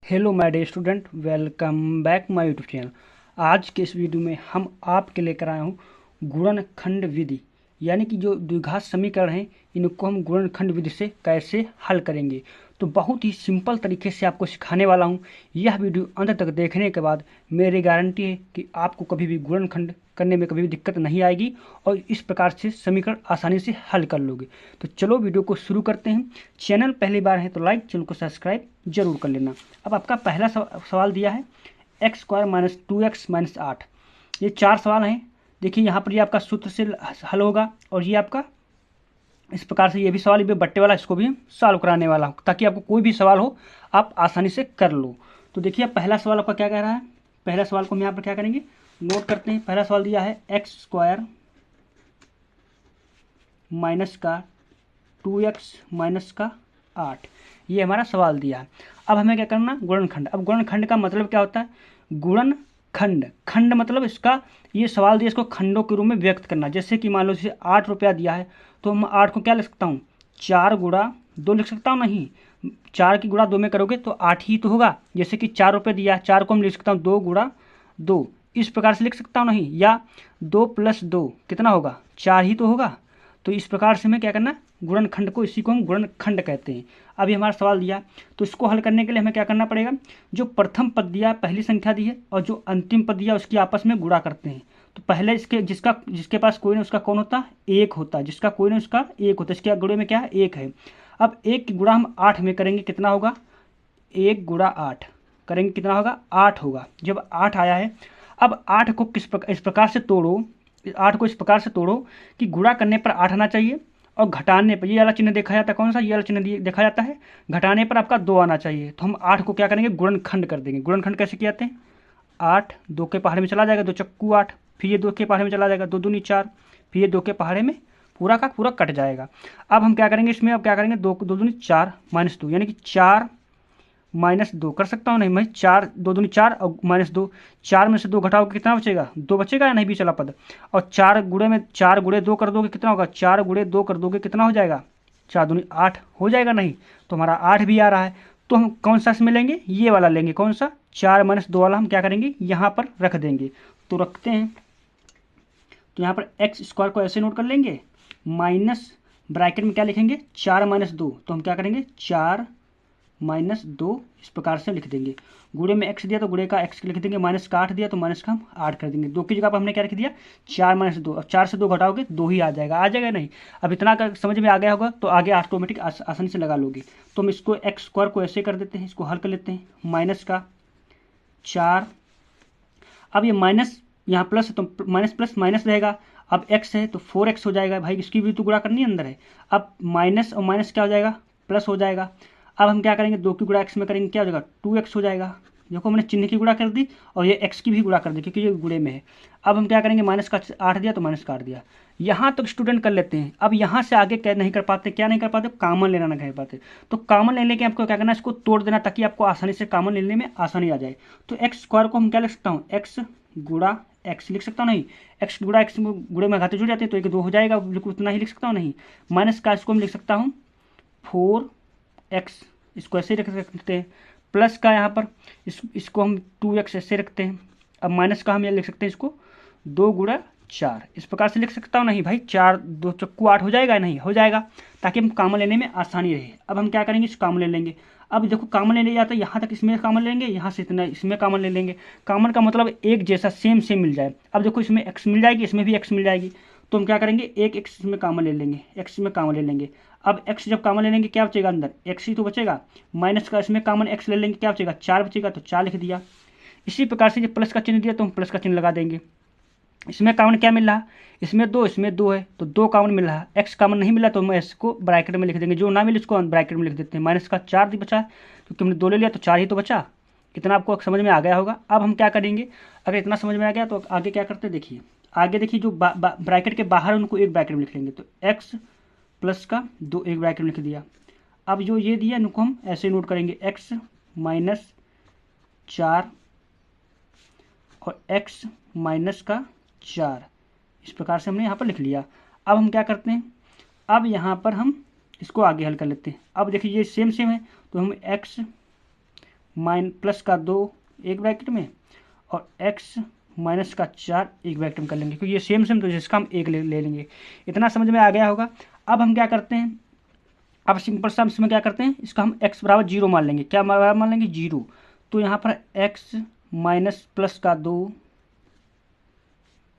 Hello my dear student, welcome back my YouTube channel. आज के इस वीडियो में हम आपके लेकर आए हूँ गुणनखंड विधि, यानी कि जो द्विघात समीकरण हैं इनको हम गुणनखंड विधि से कैसे हल करेंगे। तो बहुत ही सिंपल तरीके से आपको सिखाने वाला हूँ। यह वीडियो अंत तक देखने के बाद मेरी गारंटी है कि आपको कभी भी गुणनखंड करने में कभी भी दिक्कत नहीं आएगी और इस प्रकार से समीकरण आसानी से हल कर लोगे। तो चलो वीडियो को शुरू करते हैं। चैनल पहली बार है तो लाइक, चैनल को सब्सक्राइब जरूर कर लेना। अब आपका पहला सवाल दिया है x square minus 2x minus 8। ये चार सवाल हैं। देखिए यहाँ पर ये आपका सूत्र से हल होगा और ये आपका इस प्रकार से ये भी सवाल, ये बट्टे वाला, इसको भी सॉल्व कराने वाला हूँ ताकि आपको कोई भी सवाल हो आप आसानी से कर लो। तो देखिए पहला सवाल आपका क्या कह रहा है। पहला सवाल को हम यहाँ पर क्या करेंगे, नोट करते हैं। पहला सवाल दिया है एक्स स्क्वायर माइनस का 2x माइनस का 8, ये हमारा सवाल दिया है। अब हमें क्या करना, गुणनखंड। अब गुणनखंड का मतलब क्या होता है, गुणनखंड। खंड मतलब इसका, ये सवाल दिया इसको खंडों के रूप में व्यक्त करना। जैसे कि मान लो जैसे 8 रुपया दिया है तो हम 8 को क्या लिख सकता हूँ, 4 गुणा 2 लिख सकता हूँ। नहीं, 4 की गुणा 2 में करोगे तो 8 ही तो होगा। जैसे कि 4 रुपये दिया है, 4 को हम लिख सकता हूँ 2 गुणा 2, इस प्रकार से लिख सकता हूँ। नहीं, या 2 प्लस 2 कितना होगा, 4 ही तो होगा। तो इस प्रकार से हमें क्या करना, गुणनखंड को, इसी को हम गुणनखंड कहते हैं। अभी हमारा सवाल दिया तो इसको हल करने के लिए हमें क्या करना पड़ेगा, जो प्रथम पद दिया पहली संख्या दी है और जो अंतिम पद दिया उसकी आपस में गुणा करते हैं। तो पहले इसके जिसके पास कोई ना उसका कौन होता है, एक होता है। जिसका कोई ना उसका एक होता है। इसके गुणे में क्या है, एक है। अब एक की गुणा हम 8 में करेंगे, कितना होगा, 1 गुणा 8 करेंगे, कितना होगा, 8 होगा। जब 8 आया है, अब 8 को इस प्रकार से तोड़ो, 8 को इस प्रकार से तोड़ो कि गुणा करने पर 8 आना चाहिए और घटाने पर, ये वाला चिन्ह देखा जाता है, कौन सा, ये वाला चिन्ह देखा जाता है, घटाने पर आपका 2 आना चाहिए। तो हम 8 को क्या करेंगे, गुणनखंड कर देंगे। गुणनखंड कैसे किए जाते हैं, 8 2 के पहाड़े में चला जाएगा, 2 चक्कू 8, फिर ये 2 के पहाड़े में चला जाएगा, 2 दूनी 4, फिर ये 2 के पहाड़े में पूरा का पूरा कट जाएगा। अब हम क्या करेंगे इसमें, अब क्या करेंगे, 2 दूनी 4 माइनस 2, यानी कि 4 माइनस 2 कर सकता हूँ। नहीं, मैं 4 2 दूनी 4 और माइनस 2, 4 में से 2 घटाओगे कितना बचेगा, 2 बचेगा या नहीं, बीच वाला पद। और 4 गुणे में 4 गुणे 2 कर दोगे कितना होगा, 4 गुणे 2 कर दोगे कितना हो जाएगा, 4 दूनी 8 हो जाएगा। नहीं, तो हमारा 8 भी आ रहा है। तो हम कौन सा इसमें लेंगे, ये वाला लेंगे। कौन सा, 4 माइनस 2 वाला हम क्या करेंगे, यहाँ पर रख देंगे। तो रखते हैं। तो यहाँ पर एक्स स्क्वायर को ऐसे नोट कर लेंगे, माइनस ब्रैकेट में क्या लिखेंगे, 4 माइनस 2। तो हम क्या करेंगे, 4 माइनस 2 इस प्रकार से लिख देंगे। गुणे में x दिया तो गुणे का x लिख देंगे, माइनस का 8 दिया तो माइनस का हम 8 कर देंगे। 2 की जगह पर हमने क्या लिख दिया, 4 माइनस 2। अब 4 से 2 घटाओगे 2 ही आ जाएगा, आ जाएगा नहीं। अब इतना का समझ में आ गया होगा तो आगे ऑटोमेटिक आसानी से लगा लोगे। तो हम इसको एक्स स्क्वायर को ऐसे कर देते हैं, इसको हल कर लेते हैं। माइनस का 4, अब ये माइनस यहाँ प्लस है तो माइनस प्लस माइनस रहेगा। अब x है तो 4x हो जाएगा भाई, इसकी भी तो गुणा करनी अंदर है। अब माइनस और माइनस क्या हो जाएगा, प्लस हो जाएगा। अब हम क्या करेंगे, 2 की गुणा x में करेंगे, क्या हो जाएगा, 2x हो जाएगा। देखो मैंने चिन्ह की गुणा कर दी और ये x की भी गुणा कर दी क्योंकि ये गुणे में है। अब हम क्या करेंगे, माइनस का 8 दिया तो माइनस का 8 दिया। यहाँ तक स्टूडेंट कर लेते हैं। अब यहाँ से आगे क्या नहीं कर पाते, क्या नहीं कर पाते, कॉमन लेना नहीं कर पाते। तो कॉमन लेने के आपको क्या करना है, इसको तोड़ देना ताकि आपको आसानी से कॉमन लेने में आसानी आ जाए। तो एक्स स्क्वायर को हम क्या लिख सकता हूँ, एक्स गुणा एक्स लिख सकता हूँ। नहीं, एक्स गुणा एक्स गुणे में घाते जुड़ जाते हैं तो 1 2 हो जाएगा, बिल्कुल उतना ही लिख सकता हूँ। नहीं, माइनस का इसको हम लिख सकता हूँ 4x, इसको ऐसे रख सकते हैं। प्लस का यहाँ पर इसको हम 2x ऐसे रखते हैं। अब माइनस का हम ये लिख सकते हैं, इसको 2 गुणा 4 इस प्रकार से लिख सकता हूँ। नहीं भाई, 4 2 चक्कू 8 हो जाएगा, नहीं हो जाएगा, ताकि हम कॉमन लेने में आसानी रहे। अब हम क्या करेंगे, इस कॉमन ले लेंगे। अब देखो कॉमन लेने जाता है, यहाँ तक इसमें कॉमन ले लेंगे, यहाँ से इतना इसमें कॉमन ले लेंगे। कॉमन का मतलब एक जैसा सेम सेम मिल जाए। अब देखो इसमें x मिल जाएगी, इसमें भी x मिल जाएगी। तो हम क्या करेंगे, एक x इसमें कॉमन ले लेंगे, x में कॉमन ले लेंगे। अब x जब कॉमन ले लेंगे क्या बचेगा, अंदर x ही तो बचेगा। माइनस का इसमें कॉमन x ले लेंगे, क्या बचेगा, 4 बचेगा, तो 4 लिख दिया। इसी प्रकार से जब प्लस का चिन्ह दिया तो हम प्लस का चिन्ह लगा देंगे। इसमें कॉमन क्या मिल रहा, इसमें 2 इसमें 2 है तो 2 कॉमन मिल रहा। x कॉमन नहीं मिला तो हम s को ब्रैकेट में लिख देंगे, जो ना मिले उसको ब्रैकेट में लिख देते हैं। माइनस का 4 भी बचा क्योंकि हमने 2 ले लिया तो 4 ही तो बचा। इतना आपको समझ में आ गया होगा। अब हम क्या करेंगे, अगर इतना समझ में आ गया तो आगे क्या करते हैं, देखिए आगे देखिए, जो ब्रैकेट के बाहर उनको एक ब्रैकेट में लिख लेंगे। तो x प्लस का 2 एक ब्रैकेट में लिख दिया। अब जो ये दिया इनको हम ऐसे नोट करेंगे, x माइनस 4 और x माइनस का 4 इस प्रकार से हमने यहाँ पर लिख लिया। अब हम क्या करते हैं, अब यहाँ पर हम इसको आगे हल कर लेते हैं। अब देखिए ये सेम सेम है तो हम x प्लस का 2 एक ब्रैकेट में और x माइनस का 4 एक ब्रैकेट में कर लेंगे, क्योंकि ये सेम सेम तो जिसका हम एक ले लेंगे। इतना समझ में आ गया होगा। अब हम क्या करते हैं, अब सिंपल सा इसमें क्या करते हैं, इसका हम x बराबर 0 मान लेंगे। क्या बराबर मान लेंगे? 0। तो यहाँ पर x माइनस प्लस का 2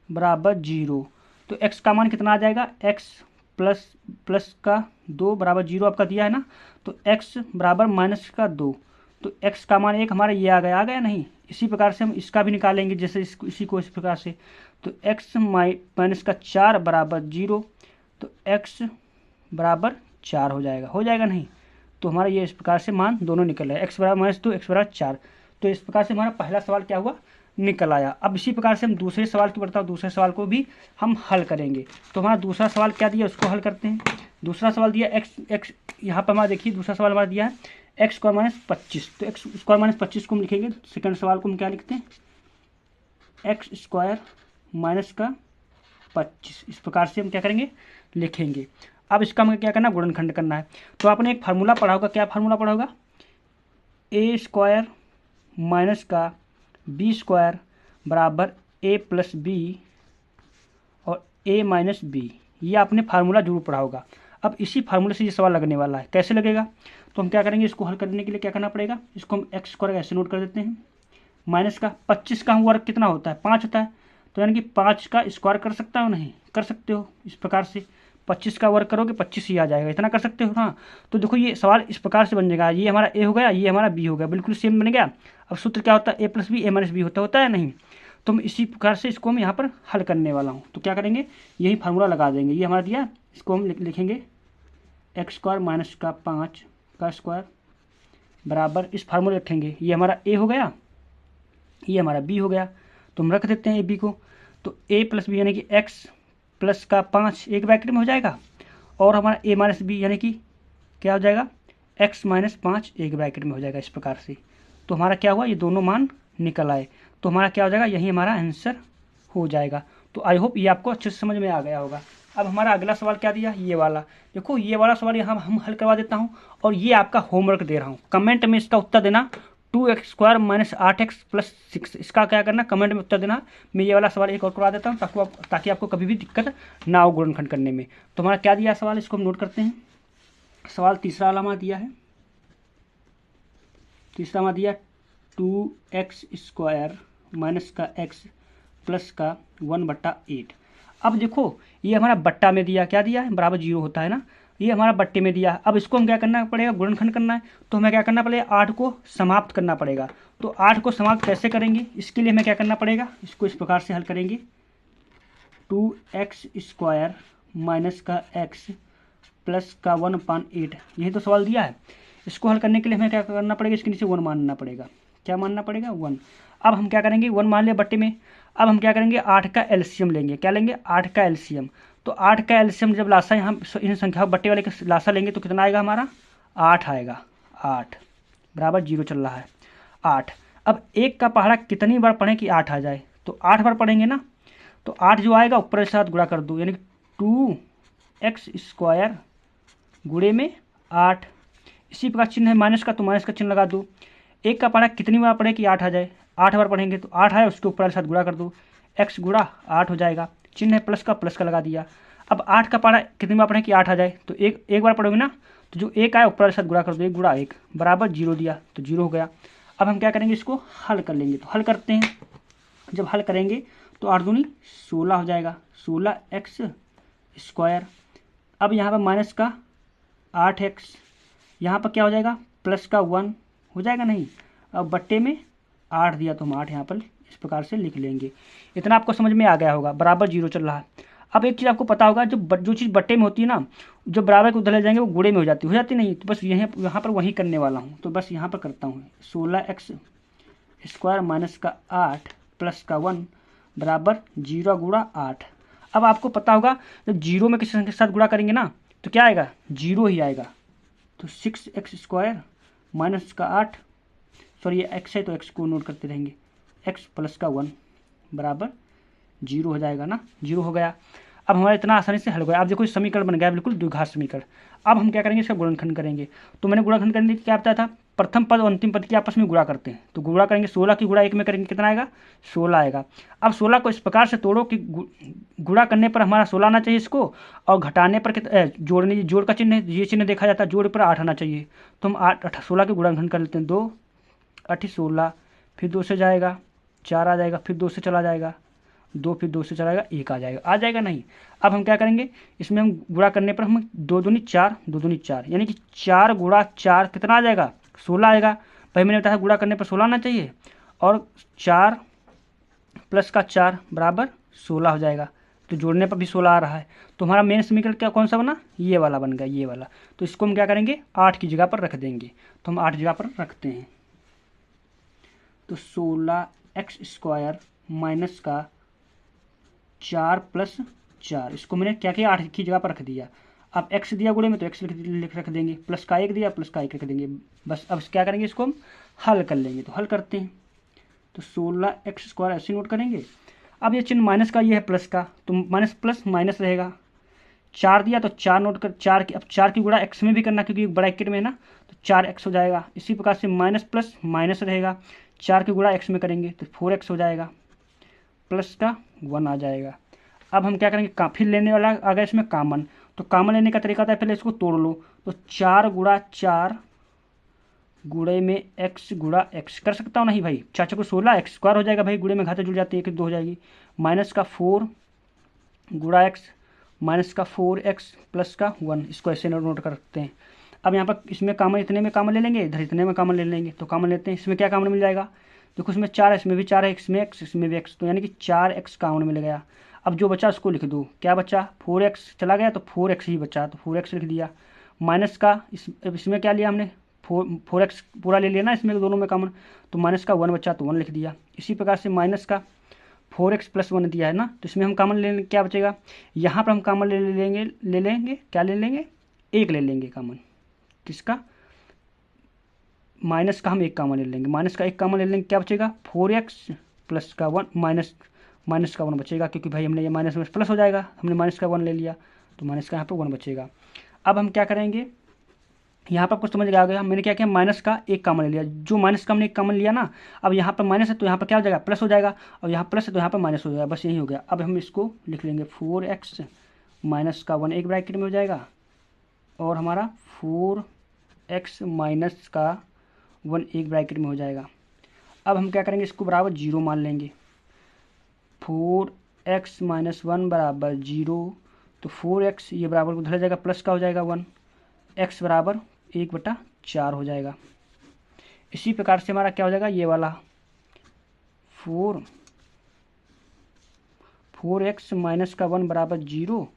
बराबर 0। तो x का मान कितना आ जाएगा? x प्लस का 2 बराबर 0 आपका दिया है ना, तो x बराबर माइनस का 2, तो x का मान 1 हमारा ये आ गया नहीं। इसी प्रकार से हम इसका भी निकालेंगे, जैसे इसी को इस प्रकार से, तो x माइनस का 4 बराबर 0, तो x बराबर 4 हो जाएगा नहीं। तो हमारा ये इस प्रकार से मान दोनों निकल आया, x बराबर -2 x बराबर 4। तो इस प्रकार से हमारा पहला सवाल क्या हुआ? निकल आया। अब इसी प्रकार से हम दूसरे सवाल की बढ़ता हूँ, दूसरे सवाल को भी हम हल करेंगे। तो हमारा दूसरा सवाल क्या दिया, उसको हल करते हैं। दूसरा सवाल दिया x यहाँ पर हमारा देखिए, दूसरा सवाल हमारा दिया है x स्क्वायर माइनस 25। तो x स्क्वायर माइनस 25 को हम लिखेंगे, सेकंड सवाल को हम क्या लिखते हैं? x स्क्वायर माइनस का 25। इस प्रकार से हम क्या करेंगे? लिखेंगे। अब इसका हमें क्या करना है? गुणनखंड करना है। तो आपने एक फार्मूला पढ़ा होगा, क्या फार्मूला पढ़ा होगा? ए स्क्वायर माइनस का बी स्क्वायर बराबर ए प्लस बी और ए माइनस बी। ये आपने फार्मूला जरूर पढ़ा होगा। अब इसी फार्मूले से ये सवाल लगने वाला है। कैसे लगेगा? तो हम क्या करेंगे, इसको हल करने के लिए क्या करना पड़ेगा, इसको हम एक्स स्क्वायर ऐसे नोट कर देते हैं, माइनस का 25 का वर्ग कितना होता है? 5 होता है। तो यानी कि 5 का स्क्वायर कर सकता हो? नहीं कर सकते हो। इस प्रकार से 25 का वर्ग करोगे 25 ही आ जाएगा, इतना कर सकते हो। हाँ, तो देखो ये सवाल इस प्रकार से बन जाएगा, ये हमारा ए हो गया, ये हमारा बी हो गया, बिल्कुल सेम बन गया। अब सूत्र क्या होता है? ए प्लस बी ए माइनस बी होता है नहीं। तो हम इसी प्रकार से इसको हम यहाँ पर हल करने वाला हूँ। तो क्या करेंगे, यही फार्मूला लगा देंगे, ये हमारा दिया, इसको हम लिखेंगे एक्स स्क्वायर माइनस का 5 का स्क्वायर बराबर, इस फार्मूले रखेंगे, ये हमारा ए हो गया, ये हमारा बी हो गया। तो हम रख देते हैं ए बी को। तो ए प्लस बी यानी कि एक्स प्लस का 5 एक ब्रैकेट में हो जाएगा, और हमारा ए माइनस बी यानी कि क्या हो जाएगा? एक्स माइनस 5 एक ब्रैकेट में हो जाएगा। इस प्रकार से तो हमारा क्या हुआ, ये दोनों मान निकल आए। तो हमारा क्या हो जाएगा, यही हमारा आंसर हो जाएगा। तो आई होप ये आपको अच्छे से समझ में आ गया होगा। अब हमारा अगला सवाल क्या दिया, ये वाला। देखो ये वाला सवाल यहाँ हम हल करवा देता हूँ, और ये आपका होमवर्क दे रहा हूँ। कमेंट में इसका उत्तर देना, 2x square minus 8x plus 6, इसका क्या करना, कमेंट में उत्तर देना। मैं ये वाला सवाल एक और करवा देता हूँ, ताकि आपको कभी भी दिक्कत ना हो गुणनखंड करने में। तो हमारा क्या दिया सवाल, इसको हम नोट करते हैं। सवाल तीसरा वाला हमारा दिया है, तीसरा हमारा दिया 2x स्क्वायर माइनस का x प्लस का 1/8। अब देखो ये हमारा बट्टा में दिया, क्या दिया है, बराबर 0 होता है ना, ये हमारा बट्टे में दिया। अब इसको हम क्या करना पड़ेगा, गुणनखंड करना है। तो हमें क्या करना पड़ेगा, 8 को समाप्त करना पड़ेगा। तो 8 को समाप्त कैसे करेंगे, इसके लिए हमें क्या करना पड़ेगा, इसको इस प्रकार से हल करेंगे, 2x स्क्वायर माइनस का x प्लस का 1/8। यही तो सवाल दिया है। इसको हल करने के लिए हमें क्या करना पड़ेगा, इसके नीचे 1 मानना पड़ेगा। क्या मानना पड़ेगा, 1। अब हम क्या करेंगे, 1 मान लिया बट्टे में। अब हम क्या करेंगे, 8 का एलसीएम लेंगे। क्या लेंगे, 8 का एलसीएम। तो 8 का एलसीएम जब लासा हम इन संख्याओं बट्टे वाले का लासा लेंगे तो कितना आएगा, हमारा 8 आएगा। 8 बराबर 0 चल रहा है, 8। अब 1 का पहाड़ा कितनी बार पढ़ें कि 8 आ जाए, तो 8 बार पढ़ेंगे ना। तो 8 जो आएगा ऊपर के साथ गुणा कर दो, यानी 2x स्क्वायर गुणे में 8। इसी प्रकार चिन्ह है माइनस का, तो माइनस का चिन्ह लगा दो। 1 का पहाड़ा कितनी बार पढ़े कि 8 आ जाए, 8 बार पढ़ेंगे, तो 8 आए उसके ऊपर के साथ गुणा कर दो, x गुणा 8 हो जाएगा। चिन्ह है प्लस का लगा दिया। अब 8 का पहाड़ा कितनी बार पढ़े कि 8 आ जाए, तो एक बार पढ़ोगे ना, तो जो 1 आए ऊपर के साथ गुणा कर दो, 1 गुणा 1 बराबर 0 दिया, तो 0 हो गया। अब हम क्या करेंगे, इसको हल कर लेंगे। तो हल करते हैं, जब हल करेंगे तो 8 दूनी 16 हो जाएगा, 16x स्क्वायर। अब यहाँ पर माइनस का 8x, यहाँ पर क्या हो जाएगा, प्लस का 1 हो जाएगा नहीं। अब बट्टे में 8 दिया, तो हम 8 यहाँ पर इस प्रकार से लिख लेंगे। इतना आपको समझ में आ गया होगा, बराबर 0 चल रहा है। अब एक चीज़ आपको पता होगा, जो चीज़ बट्टे में होती है ना, जो बराबर को उधर ले जाएंगे वो गुणे में हो जाती नहीं। तो बस यहाँ पर वही करने वाला हूँ। तो बस यहाँ पर करता हूँ, 16x स्क्वायर माइनस का 8 प्लस का 1 बराबर 0 गुणा 8। अब आपको पता होगा जब 0 में किसी संख्या के साथ गुणा करेंगे ना, तो क्या आएगा, 0 ही आएगा। तो 6x स्क्वायर माइनस का 8, सॉरी ये x है तो x को नोट करते रहेंगे, x प्लस का 1 बराबर 0 हो जाएगा ना, 0 हो गया। अब हमारा इतना आसानी से हल हो गया। अब देखो समीकरण बन गया बिल्कुल द्विघात समीकरण। अब हम क्या करेंगे, इसका गुणनखंड करेंगे। तो मैंने गुणनखंड करने के लिए क्या बताया था, प्रथम पद और अंतिम पद की आपस में गुणा करते हैं। तो गुणा करेंगे 16 की गुणा 1 में करेंगे कितना आएगा 16 आएगा। अब 16 को इस प्रकार से तोड़ो कि गुणा करने पर हमारा 16 आना चाहिए इसको, और घटाने पर जोड़ने जोड़ का चिन्ह ये चिन्ह देखा जाता है, जोड़ पर 8 आना चाहिए। तो हम 16 के गुणनखंड कर लेते हैं। 2 8 16, फिर 2 से जाएगा 4 आ जाएगा, फिर 2 से चला जाएगा 2, फिर 2 से चला जाएगा 1 आ जाएगा नहीं। अब हम क्या करेंगे, इसमें हम गुणा करने पर हम 2 दूनी 4 2 दूनी 4, यानी कि 4 गुणा 4 कितना आ जाएगा 16 आएगा। भाई मैंने बताया गुणा करने पर 16 आना चाहिए, और 4 प्लस का 4 बराबर 16 हो जाएगा। तो जोड़ने पर भी 16 आ रहा है। तो हमारा मेन समीकरण क्या कौन सा बना, ये वाला बन गया, ये वाला। तो इसको हम क्या करेंगे 8 की जगह पर रख देंगे। तो हम 8 जगह पर रखते हैं। तो 16x² माइनस का 4 प्लस 4, इसको मैंने क्या किया 8 की जगह पर रख दिया। अब x दिया गुणे में तो x रख देंगे, प्लस का 1 दिया प्लस का 1 रख देंगे। बस अब क्या करेंगे, इसको हम हल कर लेंगे। तो हल करते हैं। तो 16x² ऐसे नोट करेंगे। अब ये चिन्ह माइनस का, ये है प्लस का, तो माइनस प्लस माइनस रहेगा। 4 दिया तो 4 नोट कर, 4 की अब 4 की गुणा x में भी करना, क्योंकि ब्रैकेट में है ना, तो 4x हो जाएगा। इसी प्रकार से माइनस प्लस माइनस रहेगा, 4 की गुणा x में करेंगे तो 4x हो जाएगा, प्लस का 1 आ जाएगा। अब हम क्या करेंगे, फिर लेने वाला आ गया इसमें कॉमन। तो कॉमन लेने का तरीका होता है, पहले इसको तोड़ लो। तो 4 गुणा 4 गुणे में x गुणा x कर सकता हूँ नहीं भाई, 4 को 16 x² हो जाएगा भाई, गुणे में घाते जुड़ जाते हैं, 1 2 हो जाएगी। माइनस का 4 गुणा x माइनस का 4x प्लस का 1, इसको ऐसे नोट कर सकते हैं। अब यहाँ पर इसमें कॉमन इतने में कॉमन ले लेंगे, इधर इतने में कॉमन ले लेंगे। तो कॉमन लेते हैं, इसमें क्या कॉमन मिल जाएगा, देखो इसमें 4 है, इसमें भी 4 है, इसमें x इसमें भी x, तो यानी कि 4x कॉमन मिल गया। अब जो बचा उसको लिख दो, क्या बचा 4x चला गया तो 4x ही बचा, तो 4x लिख दिया। माइनस का इसमें क्या लिया हमने 4x पूरा ले लिया ना इसमें दोनों में कॉमन, तो माइनस का 1 बचा तो 1 लिख दिया। इसी प्रकार से माइनस का 4x प्लस 1 दिया है ना, तो इसमें हम कॉमन ले लेंगे, क्या बचेगा, यहाँ पर हम कॉमन ले लेंगे क्या ले लेंगे 1 ले लेंगे कॉमन, किसका माइनस का हम 1 कॉमन ले लेंगे, माइनस का 1 कॉमन ले लेंगे, क्या बचेगा 4x प्लस का 1 माइनस का 1 बचेगा, क्योंकि भाई हमने ये माइनस में प्लस हो जाएगा, हमने माइनस का 1 ले लिया, तो माइनस का यहाँ पर 1 बचेगा। अब हम क्या करेंगे, यहाँ पर कुछ समझ आ गया, मैंने क्या किया माइनस का 1 कॉमन ले लिया, जो माइनस का हमने 1 कॉमन लिया ना, अब यहाँ पर माइनस है तो यहाँ पर क्या हो जाएगा प्लस हो जाएगा, और यहाँ प्लस है तो यहाँ पर माइनस हो जाएगा, बस यही हो गया। अब हम इसको लिख लेंगे 4x माइनस का 1 एक ब्रैकेट में हो जाएगा, और हमारा 4x माइनस का 1 एक ब्रैकेट में हो जाएगा। अब हम क्या करेंगे, इसको बराबर 0 मान लेंगे, 4x माइनस 1 बराबर 0, तो 4x ये बराबर उधर हो जाएगा, प्लस का हो जाएगा 1, x बराबर 1/4 हो जाएगा। इसी प्रकार से हमारा क्या हो जाएगा, ये वाला 4x माइनस का 1 बराबर 0,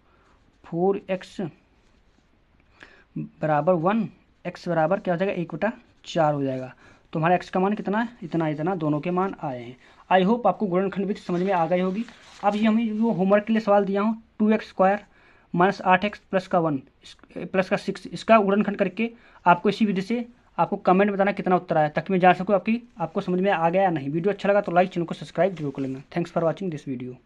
4x बराबर 1, x बराबर क्या हो जाएगा 1/4 हो जाएगा। तो हमारा x का मान कितना है, इतना दोनों के मान आए हैं। आई होप आपको गुणनखंड विधि समझ में आ गई होगी। अब ये हमें जो होमवर्क के लिए सवाल दिया हूँ 2x² माइनस 8x प्लस का 1 प्लस का 6, इसका गुणनखंड करके आपको इसी विधि से आपको कमेंट बताना कितना उत्तर आया, ताकि मैं जान सकूँ आपको समझ में आ गया या नहीं। वीडियो अच्छा लगा तो लाइक, चैनल को सब्सक्राइब जरूर कर लेना। Thanks for watching this video.